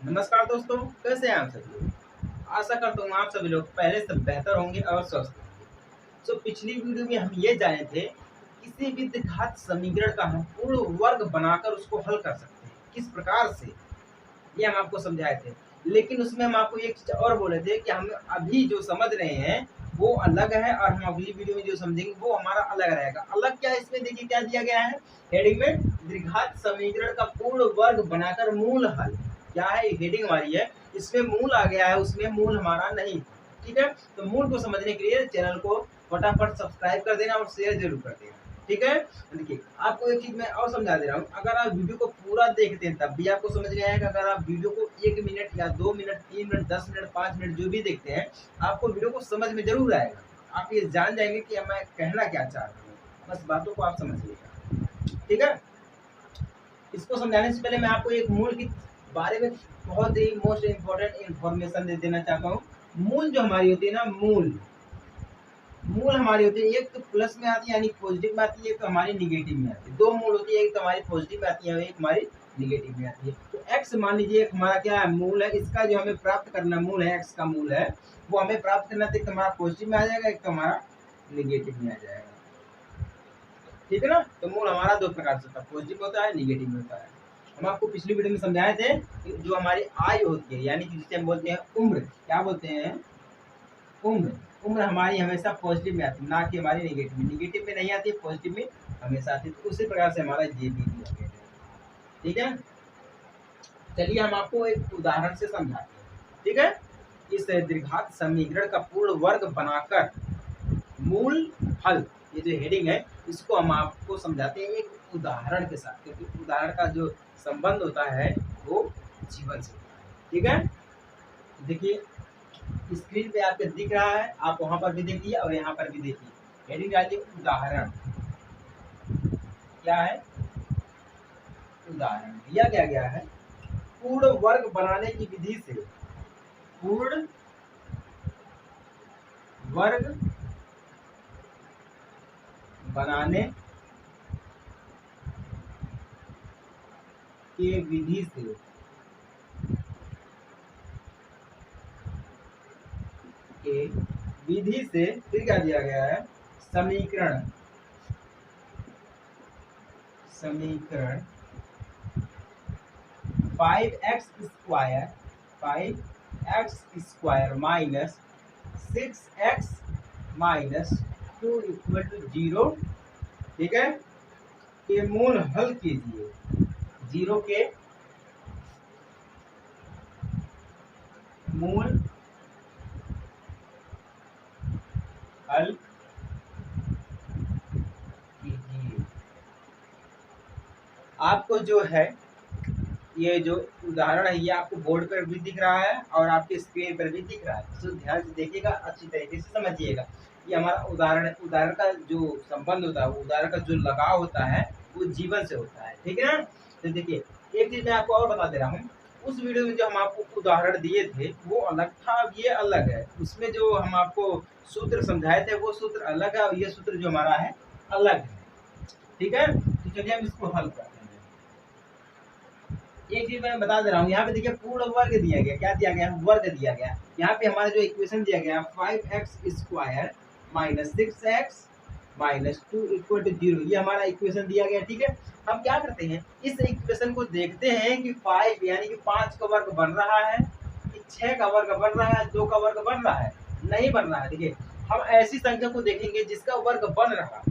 नमस्कार दोस्तों, कैसे हैं आप सभी लोग। आशा करता हूँ आप सभी लोग पहले से बेहतर होंगे और स्वस्थ होंगे। पिछली वीडियो में हम ये जाने थे कि किसी भी द्विघात समीकरण का हम पूर्ण वर्ग बनाकर उसको हल कर सकते हैं किस प्रकार से, ये हम आपको समझाए थे। लेकिन उसमें हम आपको एक चीज और बोले थे कि हम अभी जो समझ रहे हैं वो अलग है और हम अगली वीडियो में जो समझेंगे वो हमारा अलग रहेगा। अलग क्या है, इसमें देखिए क्या दिया गया है हेडिंग में, द्विघात समीकरण का पूर्ण वर्ग बनाकर मूल हल। क्या है, हेडिंग हमारी है, इसमें मूल आ गया है, उसमें मूल हमारा नहीं। ठीक है, तो मूल को समझने के लिए चैनल को फटाफट सब्सक्राइब कर देना और शेयर जरूर कर देना। ठीक है, देखिए आपको एक चीज मैं और समझा दे रहा हूँ। अगर आप वीडियो को पूरा देखते हैं तब भी आपको समझ में आएगा। अगर आप वीडियो को 1 मिनट या 2 मिनट 3 मिनट 10 मिनट 5 मिनट जो भी देखते हैं, आपको वीडियो को समझ में जरूर आएगा। आप ये जान जाएंगे कि मैं कहना क्या चाह रहा हूँ, बस बातों को आप समझिएगा। ठीक है, इसको समझाने से पहले मैं आपको एक मूल के बारे में बहुत ही मोस्ट इम्पोर्टेंट इंफॉर्मेशन दे देना चाहता हूँ। मूल जो हमारी होती है ना, मूल हमारी होती है, एक तो प्लस में आती है यानी पॉजिटिव में आती है, एक तो हमारी निगेटिव में आती है। दो मूल होती है, एक तो हमारी पॉजिटिव में आती है, एक हमारी निगेटिव में आती है। तो एक्स मान लीजिए एक हमारा क्या है, मूल है। इसका जो हमें प्राप्त करना मूल है, एक्स का मूल है, वो हमें प्राप्त करना तो एक हमारा पॉजिटिव में आ जाएगा, एक तो हमारा निगेटिव में आ जाएगा। ठीक है ना, तो मूल हमारा दो प्रकार से होता है, पॉजिटिव होता है, निगेटिव होता है। हम आपको पिछली वीडियो में समझाए थे कि जो हमारी आयु होती है यानी कि जिसे हम बोलते हैं उम्र, क्या बोलते हैं, उम्र। उम्र हमारी हमेशा पॉजिटिव में आती है, ना कि हमारी निगेटिव में। निगेटिव में नहीं आती है, पॉजिटिव में हमेशा आती है। तो उसी प्रकार से हमारा ये भी दिया गया है। ठीक है, चलिए हम आपको एक उदाहरण से समझाते हैं। ठीक है, इस द्विघात समीकरण का पूर्ण वर्ग बनाकर मूल हल, ये जो हेडिंग है इसको हम आपको समझाते हैं एक उदाहरण के साथ, क्योंकि उदाहरण का जो संबंध होता है वो जीवन से होता है। ठीक है, देखिए स्क्रीन पे आपके दिख रहा है, आप वहां पर भी देखिए और यहाँ पर भी देखिए। हेडिंग डालिए उदाहरण। क्या है, उदाहरण दिया क्या गया है, पूर्ण वर्ग बनाने की विधि से पूर्ण वर्ग बनाने के विधि से फिर क्या दिया गया है, समीकरण 5x² माइनस 6x माइनस 2 = 0। ठीक है, के मूल हल कीजिए। 0 के मूल हल कीजिए। आपको जो है ये जो उदाहरण है ये आपको बोर्ड पर भी दिख रहा है और आपके स्क्रीन पर भी दिख रहा है, तो ध्यान से देखिएगा, अच्छी तरीके से समझिएगा। ये हमारा उदाहरण है। उदाहरण का जो संबंध होता है, उदाहरण का जो लगाव होता है वो जीवन से होता है। ठीक है ना, तो देखिए एक चीज मैं आपको और बता दे रहा हूँ। उस वीडियो में जो हम आपको उदाहरण दिए थे वो अलग था, अब ये अलग है। उसमें जो हम आपको सूत्र समझाए थे वो सूत्र अलग है और ये सूत्र जो हमारा है अलग है। ठीक है, तो चलिए हम इसको हल करते हैं। एक चीज मैं बता दे रहा हूँ, यहाँ पे देखिए पूर्ण वर्ग दिया गया। क्या दिया गया, वर्ग दिया गया। यहाँ पे हमारा जो इक्वेशन दिया गया 5x² माइनस 6x माइनस 2 = 0, ये हमारा इक्वेशन दिया गया। ठीक है, हम क्या करते हैं, इस इक्वेशन को देखते हैं कि 5 यानी कि 5 का वर्ग बन रहा है कि 6 का वर्ग बन रहा है, 2 का वर्ग बन रहा है, नहीं बन रहा है। देखिए हम ऐसी संख्या को देखेंगे जिसका वर्ग बन रहा है।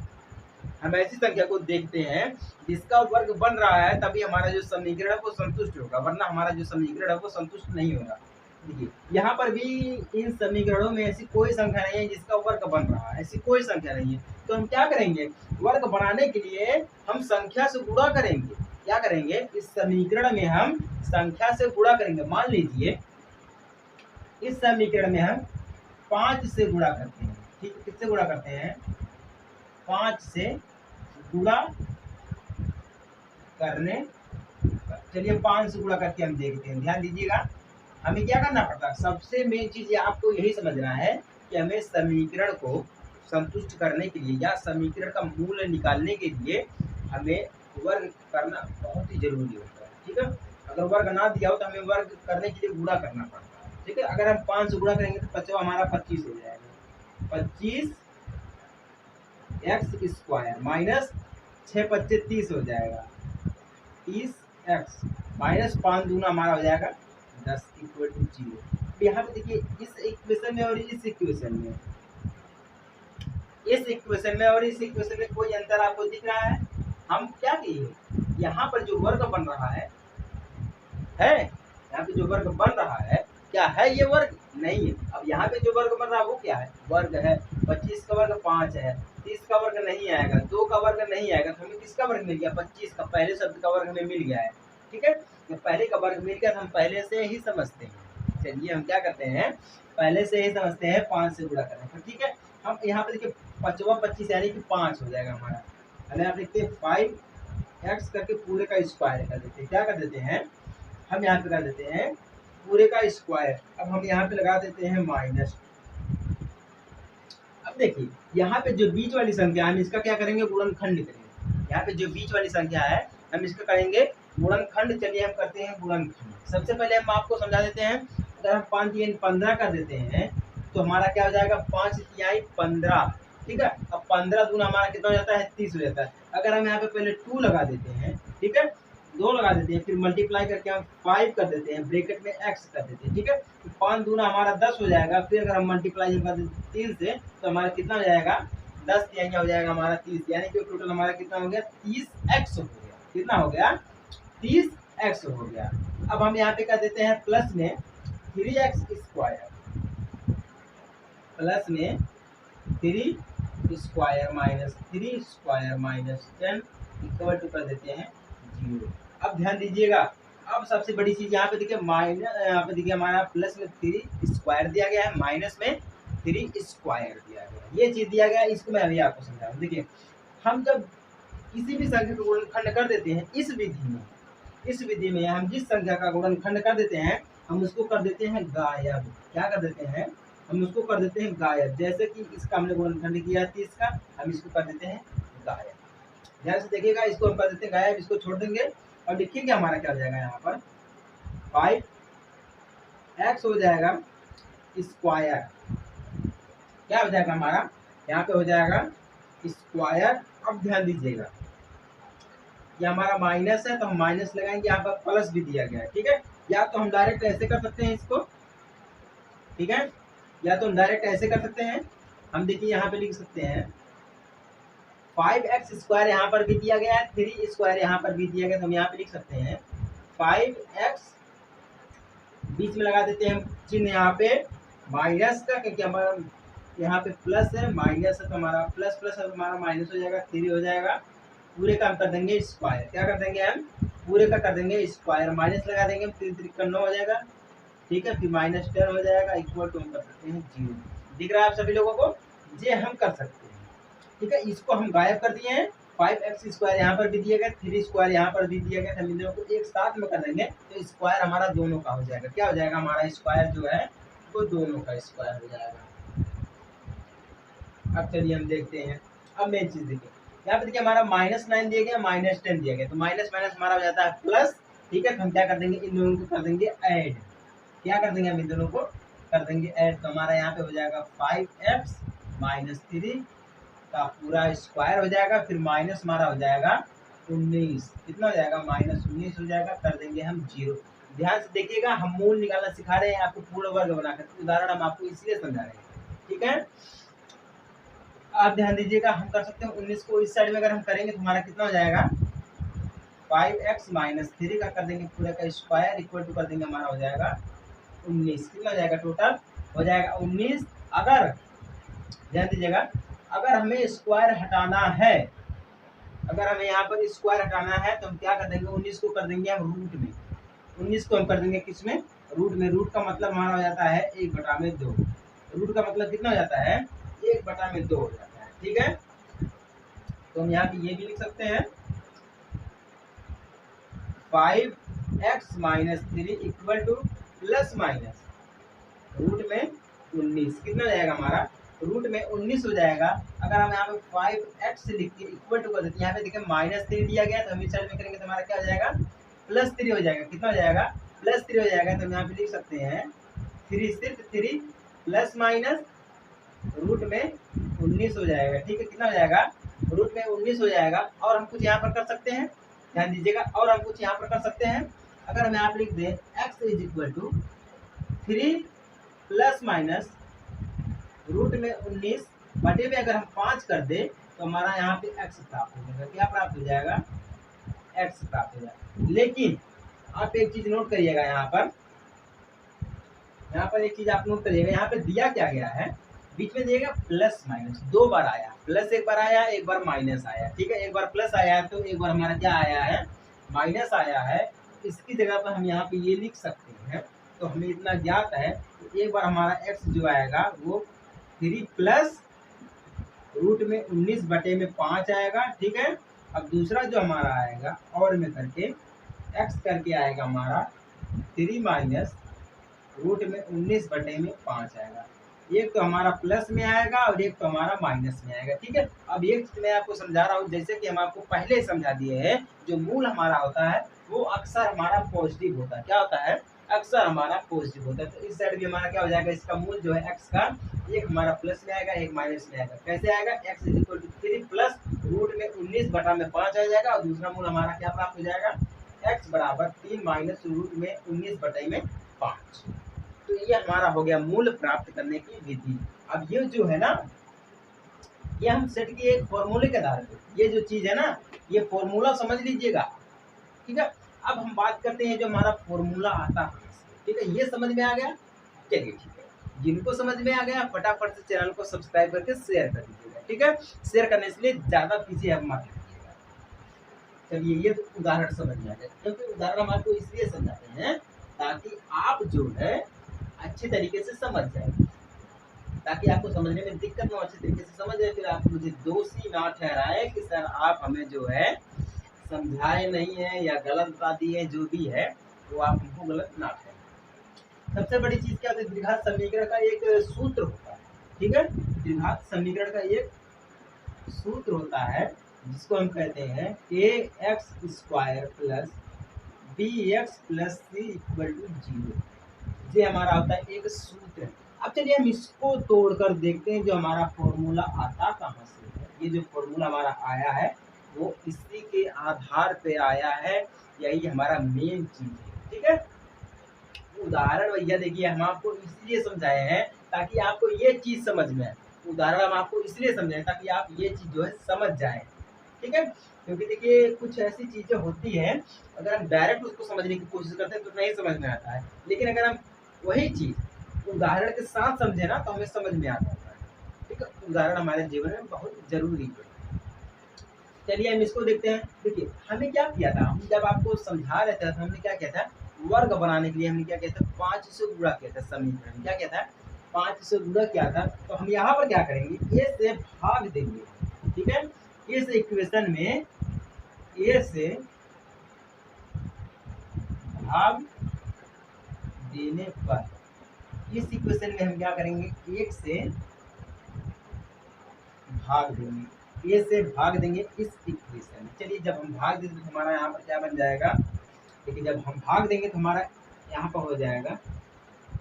हम ऐसी संख्या को देखते हैं जिसका वर्ग बन रहा है, तभी हमारा जो समीकरण है वो संतुष्ट होगा, वरना हमारा जो समीकरण है वो संतुष्ट नहीं होगा। देखिए यहाँ पर भी इन समीकरणों में ऐसी कोई संख्या नहीं है जिसका वर्ग बन रहा है, ऐसी कोई संख्या नहीं है। तो हम क्या करेंगे, वर्ग बनाने के लिए हम संख्या से गुणा करेंगे। क्या करेंगे, इस समीकरण में हम संख्या से गुणा करेंगे। मान लीजिए इस समीकरण में हम 5 से गुणा करते हैं। ठीक, किससे गुणा करते हैं, 5 से गुणा करने। चलिए 5 से गुणा करके हम देखते हैं। ध्यान दीजिएगा, हमें क्या करना पड़ता है, सबसे मेन चीज आपको यही समझना है कि हमें समीकरण को संतुष्ट करने के लिए या समीकरण का मूल्य निकालने के लिए हमें वर्ग करना बहुत ही जरूरी होता है। ठीक है, अगर वर्ग ना दिया हो तो हमें वर्ग करने के लिए गुणा करना पड़ता है, ठीक है। अगर हम 5 से गुणा करेंगे तो बचवा हमारा 25 हो जाएगा, 25 एक्स स्क्वायर माइनस 6 25 30 हो जाएगा, 30 एक्स माइनस 5 दूना हमारा हो जाएगा 10 इक्वल टू 0। यहाँ पे देखिए इस इक्वेशन में और इस इक्वेशन में, इस इक्वेशन में और इस इक्वेशन में कोई अंतर आपको दिख रहा है? हम क्या किए, यहाँ पर जो वर्ग बन रहा है यहाँ पे जो वर्ग बन रहा है क्या है, ये वर्ग नहीं है। अब यहाँ पे जो वर्ग बन रहा है वो क्या है, वर्ग है। 25 का वर्ग 5 है, 30 का वर्ग नहीं आएगा, 2 का वर्ग नहीं आएगा, तो हमें किसका वर्ग मिल गया, 25 का पहले शब्द का वर्ग हमें मिल गया है, ठीक है। तो पहले का वर्ग मिल गया तो हम पहले से ही समझते हैं। चलिए हम क्या करते हैं, पहले से ही समझते हैं, 5 से गुणा करें तो ठीक है। हम यहाँ पे देखिए 5 25 यानी कि 5 हो जाएगा हमारा, अगर आप लिखते हैं 5x करके पूरे का स्क्वायर कर देते हैं, क्या कर देते हैं हम यहाँ पे कर देते हैं पूरे का स्क्वायर। अब हम यहाँ पे लगा देते हैं माइनस। अब देखिए यहाँ पे जो बीच वाली संख्या हम इसका क्या करेंगे, गुणनखंड करेंगे। यहाँ पे जो बीच वाली संख्या है हम इसका करेंगे गुणनखंड। चलिए हम करते हैं गुणनखंड। सबसे पहले हम आपको समझा देते हैं, अगर हम 5 3 15 कर देते हैं तो हमारा क्या हो जाएगा, 5 तिहाई 15, ठीक है। अब 15 दूना हमारा कितना हो जाता है, 30 हो जाता है। अगर हम यहाँ पे पहले 2 लगा देते हैं, ठीक है, 2 लगा देते हैं, फिर मल्टीप्लाई करके हम 5 कर देते हैं, ब्रैकेट में x कर देते हैं, ठीक है। तो 5 दूना हमारा 10 हो जाएगा। फिर अगर हम मल्टीप्लाई कर देते 3 से तो हमारा कितना हो जाएगा, 10 तिहाई हो जाएगा हमारा 30, यानी कि टोटल हमारा कितना हो गया, 30x हो गया। कितना हो गया, 30x हो गया। अब हम यहाँ पे कर देते हैं प्लस में 3x स्क्वायर, प्लस में 3 square minus 3 square minus 10 equal to कर देते हैं 0। अब ध्यान दीजिएगा, अब सबसे बड़ी चीज यहाँ पे देखिए माइनस, यहाँ पे देखिए हमारा प्लस में 3 स्क्वायर दिया गया है, माइनस में 3 स्क्वायर दिया गया है, ये चीज दिया गया है। इसको मैं अभी आपको समझा रहा हूँ। देखिए हम जब किसी भी संख्या का गुणनखंड कर देते हैं इस विधि में हम जिस संख्या का गुणनखंड कर देते हैं हम उसको कर देते हैं गायब। क्या कर देते हैं, हम उसको कर देते हैं गायब। जैसे कि इसका हमने गुणनखंड किया 30 का, हम इसको कर देते हैं गायब। ध्यान से देखिएगा, इसको हम कर देते हैं गायब, इसको छोड़ देंगे और लिखिए हमारा क्या हो जाएगा, यहाँ पर 5x हो जाएगा स्क्वायर, क्या हो जाएगा हमारा, यहाँ पे हो जाएगा स्क्वायर। अब ध्यान दीजिएगा ये हमारा माइनस है तो हम माइनस लगाएंगे, यहाँ पर प्लस भी दिया गया है, ठीक है। या तो हम डायरेक्ट ऐसे कर सकते हैं इसको, ठीक है, या तो हम डायरेक्ट ऐसे कर सकते हैं। हम देखिए यहाँ पे लिख सकते हैं 5x स्क्वायर, यहाँ पर भी दिया गया है, 3 स्क्वायर यहाँ पर भी दिया गया, तो हम यहाँ पे लिख सकते हैं 5x, बीच में लगा देते हैं चिन्ह यहाँ पे माइनस का, क्योंकि हमारा यहाँ पे प्लस है, माइनस है तो हमारा प्लस प्लस है, हमारा माइनस हो जाएगा, 3 हो जाएगा। पूरे का हम कर देंगे स्क्वायर, क्या कर देंगे हम, पूरे का कर देंगे स्क्वायर, माइनस लगा देंगे, 3 3 9 हो जाएगा, ठीक है। फिर माइनस 10 हो जाएगा, इक्वल टू हम कर सकते हैं 0। दिख रहा है आप सभी लोगों को, ये हम कर सकते हैं, ठीक है। इसको हम गायब कर दिए हैं, 5x स्क्वायर यहाँ पर भी दिया गया, 3 स्क्वायर यहाँ पर भी दिया गया, हम इन दोनों को एक साथ में कर देंगे तो स्क्वायर हमारा दोनों का हो जाएगा। क्या हो जाएगा, हमारा स्क्वायर जो है वो दोनों का स्क्वायर हो जाएगा। अब चलिए हम देखते हैं, अब मेन चीज देखिए, यहाँ पे देखिए हमारा -9 दिया गया, -10 दिया गया, तो माइनस माइनस हमारा हो जाता है प्लस, ठीक है। तो हम क्या कर देंगे, इन दोनों को कर देंगे ऐड। क्या कर देंगे हम, इन दोनों को कर देंगे ऐड, तो हमारा यहाँ पे हो जाएगा 5x माइनस 3 का पूरा स्क्वायर हो जाएगा, फिर माइनस हमारा हो जाएगा 19, कितना हो जाएगा, -19 हो जाएगा, कर देंगे हम 0। ध्यान से देखिएगा, हम मूल निकालना सिखा रहे हैं आपको, पूर्ण वर्ग बनाकर, उदाहरण हम आपको इसलिए समझा रहे हैं, ठीक है। आप ध्यान दीजिएगा, हम कर सकते हैं 19 को इस साइड में अगर हम करेंगे तो हमारा कितना हो जाएगा, 5x माइनस 3 का कर देंगे पूरे का स्क्वायर, इक्वल टू कर देंगे, हमारा हो जाएगा 19। कितना हो जाएगा, टोटल हो जाएगा 19। अगर ध्यान दीजिएगा, अगर हमें स्क्वायर हटाना है, अगर हमें यहाँ पर स्क्वायर हटाना है तो हम क्या कर देंगे, 19 को कर देंगे हम रूट में, 19 को हम कर देंगे किस में, रूट में। रूट का मतलब हमारा हो जाता है 1/2, रूट का मतलब कितना हो जाता है, 1/2 हो जाता है, ठीक है। तो हम यहाँ पे ये भी लिख सकते हैं 5x minus 3 equal to plus minus root में 19, कितना हो जाएगा हमारा, रूट में 19 हो जाएगा। अगर हम यहाँ पे 5x लिख के इक्वल टू कर देते हैं, यहाँ पे देखिए -3 दिया गया, तो हम इस साइड में करेंगे तो हमारा क्या हो जाएगा, +3 हो जाएगा। कितना हो जाएगा? +3 हो जाएगा। तो हम यहाँ पे लिख सकते हैं 3 सिर्फ 3 प्लस माइनस रूट में 19 हो जाएगा। ठीक है, कितना हो जाएगा? रूट में 19 हो जाएगा। और हम कुछ यहाँ पर कर सकते हैं, ध्यान दीजिएगा, और हम कुछ यहाँ पर कर सकते हैं। अगर हम यहाँ पे लिख दें x is equal to 3 plus minus root में 19 बटे में अगर हम 5 कर दें तो हमारा यहाँ पे x प्राप्त हो जाएगा। क्या प्राप्त हो जाएगा? x प्राप्त हो जाएगा। लेकिन आप एक चीज नोट करिएगा, यहाँ पर एक चीज आप नोट करिएगा, यहाँ पे दिया क्या गया है, बीच में दिएगा प्लस माइनस, 2 बार आया, प्लस एक बार आया, एक बार माइनस आया। ठीक है, एक बार प्लस आया है तो एक बार हमारा क्या आया है? माइनस आया है। इसकी जगह पर हम यहाँ पे ये लिख सकते हैं। तो हमें इतना ज्ञात है, तो एक बार हमारा x जो आएगा वो 3 प्लस रूट में 19 बटे में 5 आएगा। ठीक है, अब दूसरा जो हमारा आएगा और में करके x करके आएगा हमारा 3 माइनस रूट में 19 बटे में 5 आएगा। एक तो हमारा प्लस में आएगा और एक तो हमारा माइनस में आएगा। ठीक है, अब एक मैं आपको समझा रहा हूँ, जैसे कि हम आपको पहले समझा दिए हैं, जो मूल हमारा होता है वो अक्सर हमारा पॉजिटिव होता है। क्या होता है? अक्सर हमारा पॉजिटिव होता है। तो इस साइड भी हमारा क्या हो जाएगा? इसका मूल जो है एक्स का, एक हमारा प्लस में आएगा, एक माइनस में आएगा। कैसे आएगा? X is equal to 3 plus root में 19 बटा में 5 आ जाएगा। और दूसरा मूल हमारा क्या प्राप्त हो जाएगा? एक्स बराबर 3 माइनस रूट में 19 बटे में 5। तो ये हमारा हो गया मूल प्राप्त करने की विधि। अब ये जो है ना, ये हम सेट के एक फॉर्मूले के आधार पे, ये जो चीज है ना, ये फॉर्मूला समझ लीजिएगा। ठीक है, अब हम बात करते हैं जो हमारा फॉर्मूला आता है। ठीक है, ये समझ में आ गया? चलिए ठीक है, जिनको समझ में आ गया फटाफट से चैनल को सब्सक्राइब करके शेयर कर दीजिएगा। ठीक है, शेयर करने से लिए ज्यादा पीछे अब मत रखिएगा। चलिए, ये तो उदाहरण समझ में आ गया, क्योंकि उदाहरण हम आपको इसलिए समझाते हैं ताकि आप जो है अच्छे तरीके से समझ जाए, ताकि आपको समझने में दिक्कत ना हो, अच्छे तरीके से समझ जाए। फिर आप मुझे दोषी ना ठहराए कि सर आप हमें जो है समझाए नहीं है या गलत बता दिए, जो भी है वो आप हमको गलत ना ठहराए। सबसे बड़ी चीज क्या होती है? द्विघात समीकरण का एक सूत्र होता है। ठीक है, द्विघात समीकरण का एक सूत्र होता है जिसको हम कहते हैं ax² plus bx plus c equal to 0। ये हमारा होता है एक सूत्र। अब चलिए हम इसको तोड़कर देखते हैं जो हमारा फॉर्मूला आता कहाँ से है। ये जो फॉर्मूला हमारा आया है वो इसी के आधार पे आया है, यही हमारा मेन चीज है। ठीक है, उदाहरण भैया देखिए हम आपको इसलिए समझाए हैं ताकि आपको ये चीज समझ में आए। उदाहरण हम आपको इसलिए समझाए ताकि आप ये चीज जो है समझ जाए। ठीक है, क्योंकि देखिए कुछ ऐसी चीजें होती हैं, अगर हम डायरेक्ट उसको समझने की कोशिश करते हैं तो नहीं समझ में आता है, लेकिन अगर हम वही चीज उदाहरण के साथ समझे ना तो हमें समझ में आता है। ठीक है, उदाहरण हमारे जीवन में बहुत जरूरी है। चलिए हम इसको देखते हैं। देखिए हमें क्या किया था, हम जब आपको समझा रहे थे तो हमने क्या किया था, वर्ग बनाने के लिए हमने क्या किया था, 5 से गुणा किया था। समीकरण क्या किया था? 5 से गुणा किया था। तो हम यहाँ पर क्या करेंगे? ए से भाग देंगे। ठीक है, इस इक्वेशन में ए से भाग देने पर, इस इक्वेशन में हम क्या करेंगे? 1 से भाग देंगे, ए से भाग देंगे इस इक्वेशन में। चलिए जब हम भाग देंगे तो हमारा यहाँ पर क्या बन जाएगा? देखिए जब हम भाग देंगे तो हमारा यहाँ पर हो जाएगा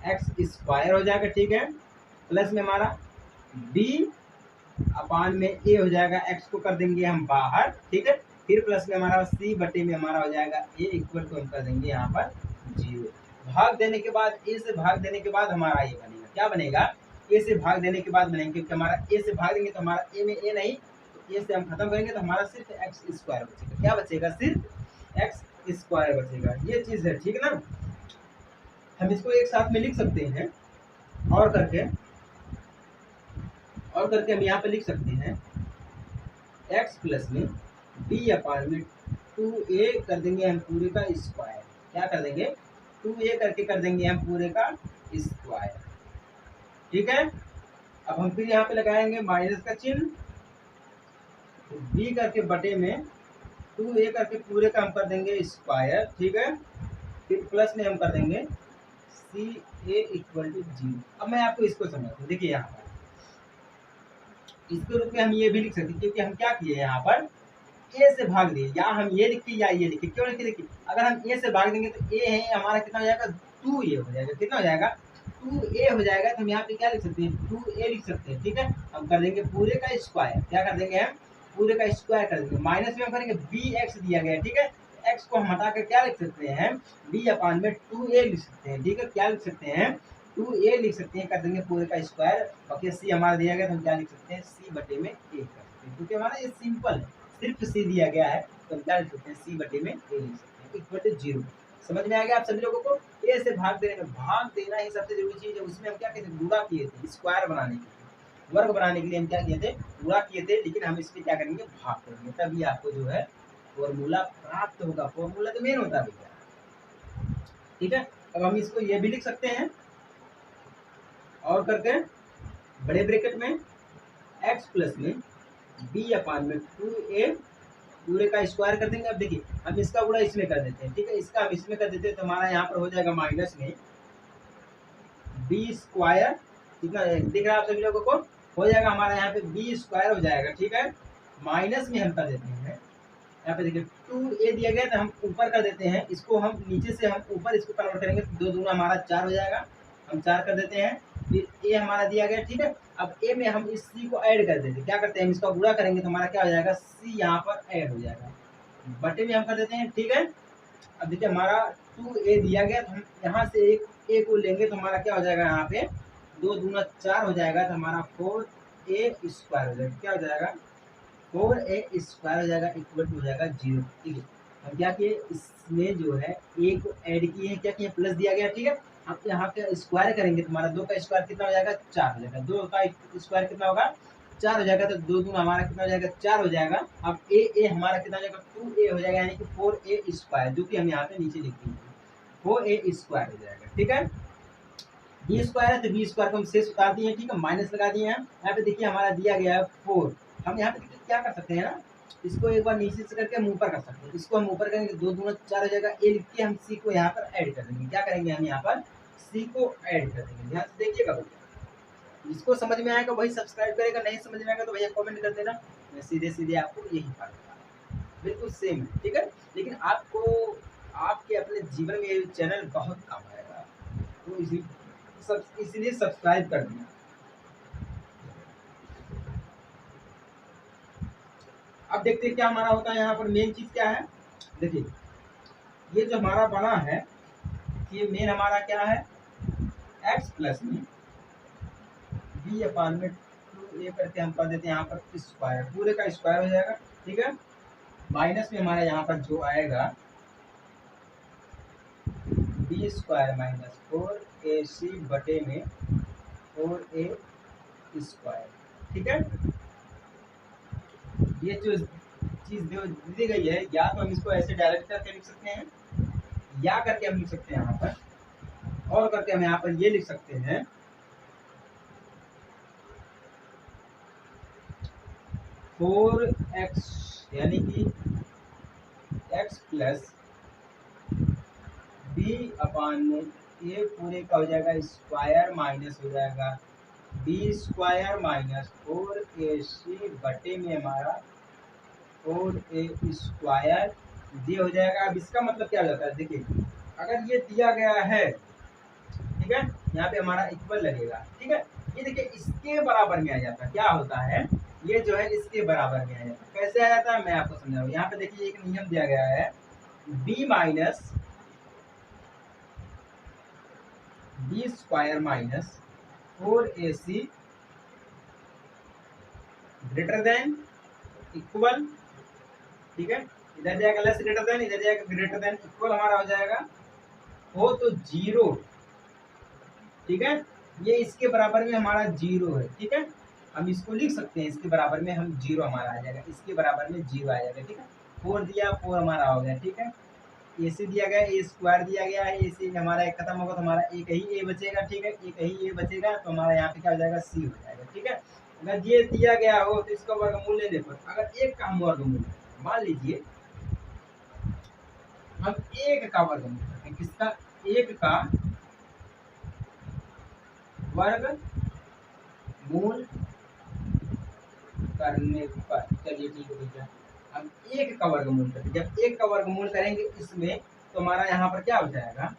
x² हो जाएगा। ठीक है, प्लस में हमारा b अपान में a हो जाएगा, x को कर देंगे हम बाहर। ठीक है, फिर प्लस में हमारा c बटे में हमारा हो जाएगा a इक्वल टू हम कर देंगे यहाँ पर 0। भाग देने के बाद, a से भाग देने के बाद हमारा ये बनेगा, क्या बनेगा? a से भाग देने के बाद बनेंगे, क्योंकि हमारा a से भाग देंगे तो हमारा a में a नहीं, तो a से हम खत्म करेंगे तो हमारा सिर्फ x² बचेगा। क्या बचेगा? सिर्फ x² बचेगा। ये चीज है, ठीक है ना। हम इसको एक साथ में लिख सकते हैं और करके हम यहाँ पे लिख सकते हैं x प्लस में b अपान में 2a कर देंगे हम पूरे का स्क्वायर। क्या कर देंगे? 2a करके कर देंगे हम पूरे का स्क्वायर। ठीक है, अब हम फिर यहाँ पे लगाएंगे माइनस का चिन्ह, b करके बटे में 2a करके पूरे का हम कर देंगे स्क्वायर। ठीक है, फिर प्लस में हम कर देंगे सी ए इक्वल टू 0। अब मैं आपको इसको समझाता हूँ। देखिए यहाँ पर इसके रूप में हम ये भी लिख सकते हैं, क्योंकि हम क्या किए यहाँ पर, ए से भाग दिए, या हम ये लिखे या ये लिखे, क्यों लिखे? देखिए अगर हम ए से भाग देंगे तो ए है हमारा कितना हो जाएगा, 2a हो जाएगा। कितना हो जाएगा, 2a हो जाएगा। तो हम यहाँ पे क्या लिख सकते हैं, 2a लिख सकते हैं। ठीक है, हम कर देंगे पूरे का स्क्वायर। क्या कर देंगे हम, पूरे का स्क्वायर कर देंगे। माइनस में हम करेंगे bx दिया गया है। ठीक है, x को हम हटा कर क्या लिख सकते हैं, b अपान में 2a लिख सकते हैं। ठीक है, क्या लिख सकते हैं, 2a लिख सकते हैं। कर देंगे पूरे का स्क्वायर। बाकी c हमारा दिया गया तो हम क्या लिख सकते हैं, c बटे में a कर सकते हैं, क्योंकि हमारा ये सिंपल है, सिर्फ c दिया गया है तो हम क्या लिख सकते हैं, c बटे में a लिख सकते हैं, इक्वल टू 0। समझ में आ गया आप सभी लोगों को? a से भाग देने में, भाग देना ही सबसे जरूरी चीज है। उसमें हम क्या कहते हैं, गुणा किए थे स्क्वायर बनाने के लिए, वर्ग बनाने के लिए हम क्या किए थे, गुणा किए थे। लेकिन हम इसमें क्या करेंगे, भाग करेंगे, तभी आपको जो है फॉर्मूला प्राप्त होगा। फॉर्मूला तो मेन होता है भैया। ठीक है, अब हम इसको ये भी लिख सकते हैं और करके बड़े ब्रैकेट में x प्लस में b अपान में 2a पूरे का स्क्वायर कर देंगे। अब देखिए हम इसका गुणा इसमें कर देते हैं। ठीक है, इसका हम इसमें कर देते हैं तो हमारा यहाँ पर हो जाएगा माइनस में b स्क्वायर। कितना दिख रहा है आप सभी लोगों को, हो जाएगा हमारा यहाँ पे b स्क्वायर हो जाएगा। ठीक है, माइनस में हम कर देते हैं, यहाँ पे देखिए 2a दिया गया तो हम ऊपर कर देते हैं, इसको हम नीचे से हम ऊपर इसको कन्वर्ट करेंगे तो 2 दूना हमारा 4 हो जाएगा, हम 4 कर देते हैं। फिर a हमारा दिया गया। ठीक है, अब a में हम इस c को ऐड कर देते हैं। क्या करते हैं, हम इसका गुणा करेंगे तो हमारा क्या हो जाएगा, c यहाँ पर ऐड हो जाएगा, बटे में हम कर देते हैं। ठीक है, अब देखिए हमारा 2a दिया गया तो हम यहाँ से एक a को लेंगे तो हमारा क्या हो जाएगा, यहाँ पे 2 दूना 4 हो जाएगा तो हमारा 4a स्क्वायर हो जाएगा। क्या हो जाएगा, 4a स्क्वायर हो जाएगा, इक्वल टू हो जाएगा 0। ठीक है, हम क्या किए, इसमें जो है a को ऐड किए हैं, क्या किए, प्लस दिया गया। ठीक है, हम यहाँ पे स्क्वायर करेंगे तो हमारा 2 का स्क्वायर कितना हो जाएगा, 4 हो जाएगा। 2 का स्क्वायर कितना होगा, 4 हो जाएगा। तो 2 दूना हमारा कितना हो जाएगा, 4 हो जाएगा। अब a हमारा कितना हो जाएगा, 2a हो जाएगा, यानी कि 4a स्क्वायर, जो कि हम यहाँ पे नीचे लिख देंगे, 4a स्क्वायर हो जाएगा। ठीक है, b स्क्वायर है तो b स्क्वायर को हम शेष उतार दिए। ठीक है, माइनस लगा दिए हैं। यहाँ पे देखिए हमारा दिया गया है 4। हम यहाँ पे देखिए क्या कर सकते हैं ना, इसको एक बार नीचे से करके हम ऊपर कर सकते हैं। इसको हम ऊपर करेंगे 2 दूना 4 हो जाएगा। a लिख के हम c को यहाँ पर ऐड कर देंगे। क्या करेंगे, हम यहाँ पर c को ऐड कर देंगे। ध्यान से देखिएगा भैया, जिसको समझ में आएगा वही सब्सक्राइब करेगा, नहीं समझ में आएगा तो भैया कमेंट कर देना, मैं सीधे सीधे आपको यही पढ़ाऊंगा, बिल्कुल सेम है। ठीक है, लेकिन आपको आपके अपने जीवन में ये चैनल बहुत काम आएगा, तो इसलिए सब्सक्राइब कर देना। अब देखते हैं क्या हमारा होता है। यहाँ पर मेन चीज क्या है, देखिए ये जो हमारा बना है, ये मेन हमारा क्या है, x प्लस में b अपान में 2a करके हम कर देते हैं यहाँ पर स्क्वायर, पूरे का स्क्वायर हो जाएगा। ठीक है, माइनस में हमारा यहाँ पर जो आएगा b स्क्वायर माइनस 4ac बटे में 4a स्क्वायर। ठीक है, ये जो चीज दी गई है, या तो हम इसको ऐसे डायरेक्ट करके लिख सकते हैं, या करके हम लिख सकते हैं यहाँ पर, और करके हम यहाँ पर ये लिख सकते हैं 4x, यानी कि x प्लस b अपान में a पूरे का हो जाएगा स्क्वायर, माइनस हो जाएगा b स्क्वायर माइनस 4ac बटे में हमारा 4a स्क्वायर ये हो जाएगा। अब इसका मतलब क्या हो जाता है, देखिए अगर ये दिया गया है, ठीक है, यहाँ पे हमारा इक्वल लगेगा। ठीक है, ये देखिए इसके बराबर में आ जाता है, क्या होता है, ये जो है इसके बराबर में आ जाता है। कैसे आ जाता है, मैं आपको समझाऊँ। यहाँ पे देखिए एक नियम दिया गया है, b minus b square minus 4ac greater than equal. ठीक है, इधर जाएगा लेस ग्रेटर देन, इधर जाएगा ग्रेटर देन, इक्वल हमारा हो जाएगा हो तो 0। ठीक है, ये इसके बराबर में हमारा 0 है। ठीक है, हम इसको लिख सकते हैं, इसके बराबर में हम 0 हमारा आ जाएगा, इसके बराबर में 0 आ जाएगा। ठीक है, 4 दिया, 4 हमारा हो गया। ठीक है, ए सी दिया गया, ए स्क्वायर दिया गया है, ए सी हमारा एक खत्म होगा तो हमारा एक ही ए बचेगा। ठीक है, एक ही ए बचेगा तो हमारा यहाँ पे क्या हो जाएगा, सी हो जाएगा। ठीक है, अगर ये दिया गया हो तो इसका वर्गमूल लेने पर, अगर एक का हम वर्गमूल मान लीजिए, हम एक का वर्गमूल करते हैं, किसका, एक का वर्ग मूल करने पर, चलिए ठीक है भैया, अब एक का वर्गमूल करें, जब एक का वर्गमूल करेंगे इसमें तो हमारा यहाँ पर क्या हो जाएगा,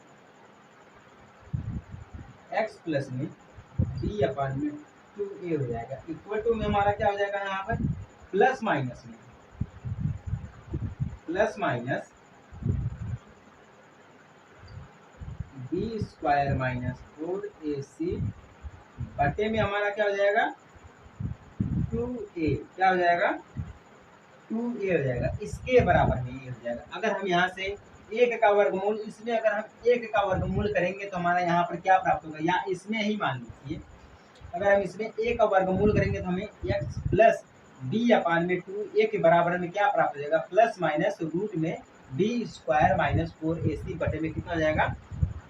x प्लस में b अपान में 2a हो जाएगा, इक्वल टू में हमारा क्या हो जाएगा यहाँ पर प्लस माइनस में plus minus B square minus 4ac बटे में हमारा क्या हो जाएगा 2a, क्या हो जाएगा 2a हो जाएगा, इसके बराबर में ये हो जाएगा। अगर हम यहाँ से एक का वर्गमूल, इसमें अगर हम एक का वर्गमूल करेंगे तो हमारा यहाँ पर क्या प्राप्त होगा, या इसमें ही मान लीजिए अगर हम इसमें a का वर्गमूल करेंगे तो हमें x प्लस b अपान में 2a के बराबर में क्या प्राप्त हो जाएगा, प्लस माइनस रूट में b स्क्वायर माइनस 4ac बटे में कितना हो जाएगा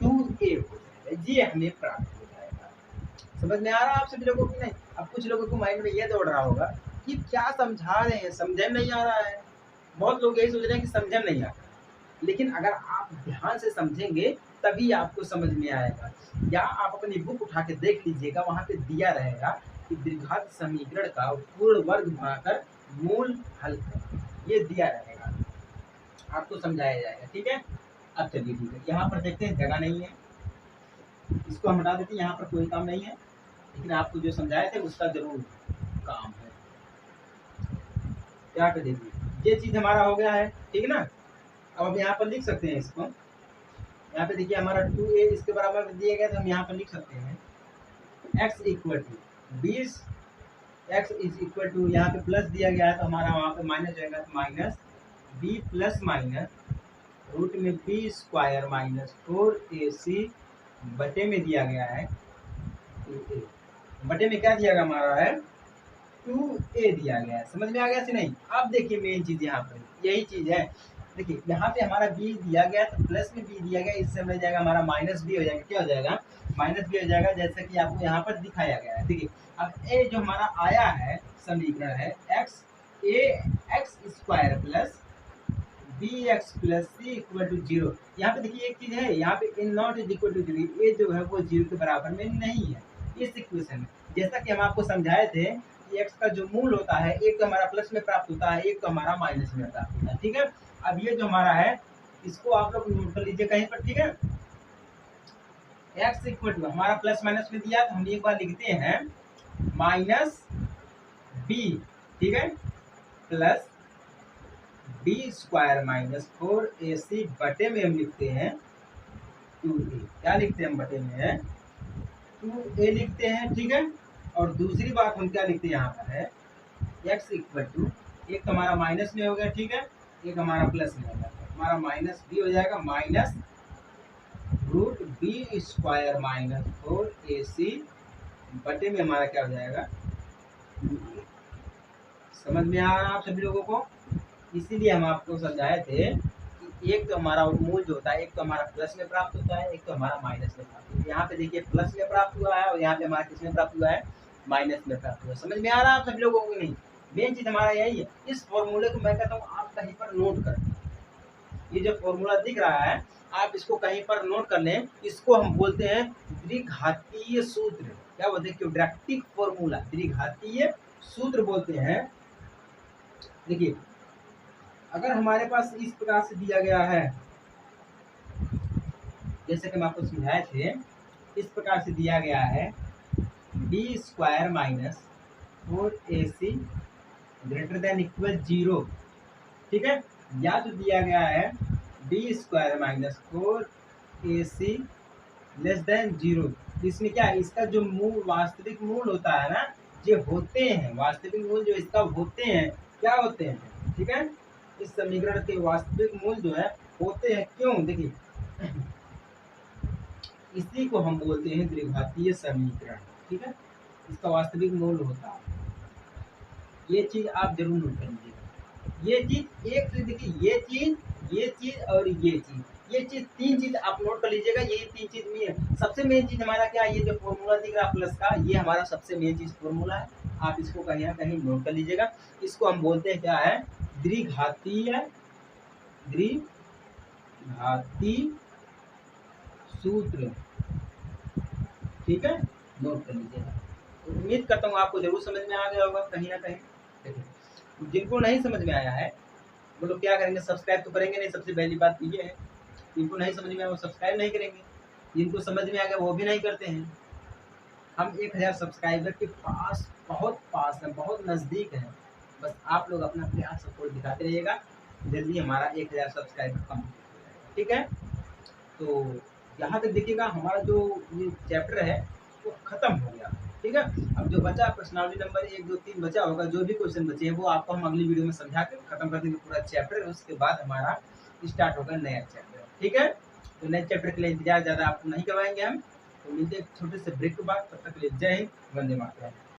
2a हो जाएगा। ये हमें प्राप्त हो जाएगा। समझ में आ रहा है आप सभी लोगों को नहीं? अब कुछ लोगों को माइंड में ये दौड़ रहा होगा कि क्या समझा रहे हैं, समझ नहीं आ रहा है। बहुत लोग यही सोच रहे हैं कि समझ नहीं आ रहा, लेकिन अगर आप ध्यान से समझेंगे तभी आपको समझ में आएगा। या आप अपनी बुक उठा के देख लीजिएगा, वहां पे दिया रहेगा कि द्विघात समीकरण का पूर्ण वर्ग बनाकर मूल हल करें, ये दिया रहेगा, आपको समझाया जाएगा। ठीक है, अब चलिए ठीक है, यहाँ पर देखते हैं जगह नहीं है, इसको हम हटा देते हैं, यहाँ पर कोई काम नहीं है, लेकिन आपको जो समझाए थे उसका जरूर काम है। यहाँ पे देखिए ये चीज हमारा हो गया है, ठीक है ना। अब हम यहाँ पर लिख सकते हैं इसको, यहाँ पे देखिए हमारा 2a इसके बराबर दिया गया, तो हम यहाँ पर लिख सकते हैं x equal to 20, x is equal to यहाँ पे प्लस दिया गया है तो हमारा वहाँ पे माइनस जाएगा, तो minus b plus minus root में b स्क्वायर माइनस 4ac बटे में दिया गया है 2a, बटे में क्या दिया गया हमारा है 2a दिया गया है। समझ में आ गया कि नहीं? अब देखिए मेन चीज यहाँ पर यही चीज है, देखिए यहाँ पे हमारा b दिया गया तो प्लस में b दिया गया, इससे मिल जाएगा हमारा माइनस b हो जाएगा, क्या हो जाएगा माइनस b हो जाएगा, जैसा कि आपको यहाँ पर दिखाया गया है। देखिए अब a जो हमारा आया है समीकरण है x square plus bx plus c equal to 0। यहाँ पे देखिए एक चीज है, यहाँ पे इन नॉट इज इक्वल टू 0, ये जो है वो 0 के बराबर में नहीं है इस इक्वेशन में। जैसा कि हम आपको समझाए थे कि x का जो मूल होता है एक तो हमारा प्लस में प्राप्त होता है, एक तो हमारा माइनस में प्राप्त होता है। ठीक है, अब ये जो हमारा है इसको आप लोग नोट कर लीजिए कहीं पर। ठीक है, x इक्वल टू हमारा प्लस माइनस में दिया तो हम एक बार लिखते हैं माइनस b, ठीक है, plus b square minus 4ac बटे में हम लिखते हैं 2a। क्या लिखते हैं हम बटे में 2a लिखते हैं। ठीक है, और दूसरी बात हम क्या लिखते हैं यहाँ पर है x इक्वल टू, एक तो हमारा माइनस में हो गया, ठीक है, एक हमारा प्लस में हो गया, हमारा माइनस b हो जाएगा minus root b square minus 4ac बटे में हमारा क्या हो जाएगा 2a। समझ में आ रहा है आप सभी लोगों को? इसीलिए हम आपको समझाए थे कि एक तो हमारा मूल जो होता है एक तो हमारा प्लस में प्राप्त होता है, एक तो हमारा माइनस में प्राप्त होता है। यहाँ पे देखिए प्लस में प्राप्त हुआ है और यहाँ पे हमारा किस में प्राप्त हुआ है माइनस में प्राप्त हुआ है। समझ में आ रहा है आप सभी लोगों को? नहीं, मेन चीज हमारा यही है। इस फॉर्मूले को मैं कहता हूँ आप कहीं पर नोट कर, ये जो फॉर्मूला दिख रहा है आप इसको कहीं पर नोट कर लें। इसको हम बोलते हैं द्विघातीय सूत्र। क्या बोलते हैं? क्वाड्रेटिक फॉर्मूला, द्विघातीय सूत्र बोलते हैं। देखिए अगर हमारे पास इस प्रकार से दिया गया है, जैसे कि हम आपको समझाए थे, इस प्रकार से दिया गया है b square minus 4ac greater than equal 0, ठीक है, या तो दिया गया है b square minus 4ac less than 0। इसमें क्या है, इसका जो मूल वास्तविक मूल होता है ना, ये होते हैं वास्तविक मूल जो इसका होते हैं, क्या होते हैं, ठीक है, इस समीकरण के वास्तविक मूल जो है होते हैं। क्यों? देखिए इसी को हम बोलते हैं द्विघातीय समीकरण, ठीक है, इसका वास्तविक मूल होता है। ये चीज आप जरूर नोट कर लीजिएगा। ये चीज एक चीज देखिए, ये चीज और ये चीज तीन चीज आप नोट कर लीजिएगा। ये तीन चीज में है। सबसे मेन चीज हमारा क्या है, ये जो फॉर्मूला दिख रहा है प्लस का, ये हमारा सबसे मेन चीज फॉर्मूला है। आप इसको कहीं ना कहीं नोट कर लीजिएगा। इसको हम बोलते हैं क्या है, द्विघातीय सूत्र, ठीक है, नोट कर लीजिएगा। उम्मीद करता हूँ आपको जरूर समझ में आ गया होगा कहीं ना कहीं। देखिए जिनको नहीं समझ में आया है वो लोग क्या करेंगे, सब्सक्राइब तो करेंगे नहीं। सबसे पहली बात तो ये है, जिनको नहीं समझ में आया वो सब्सक्राइब नहीं करेंगे, जिनको समझ में आ गया वो भी नहीं करते हैं। हम 1000 सब्सक्राइबर के पास, बहुत पास हैं, बहुत नज़दीक हैं। बस आप लोग अपना प्यार सपोर्ट दिखाते रहिएगा, जल्दी हमारा 1000 सब्सक्राइबर कंप्लीट हो जाएगा, ठीक है। तो यहाँ तक देखिएगा, हमारा जो ये चैप्टर है वो ख़त्म हो गया, ठीक है। अब जो बचा पर्सनालिटी नंबर 1, 2, 3 बचा होगा, जो भी क्वेश्चन बचे हैं वो आपको हम अगली वीडियो में समझा के खत्म कर देंगे पूरा चैप्टर। उसके बाद हमारा स्टार्ट होगा नया चैप्टर, ठीक है। तो नए चैप्टर के लिए इंतजार ज़्यादा आपको नहीं करवाएंगे हम। तो मिलते हैं एक छोटे से ब्रेक के बाद, तब तक के लिए जय हिंद, वंदे मातरम।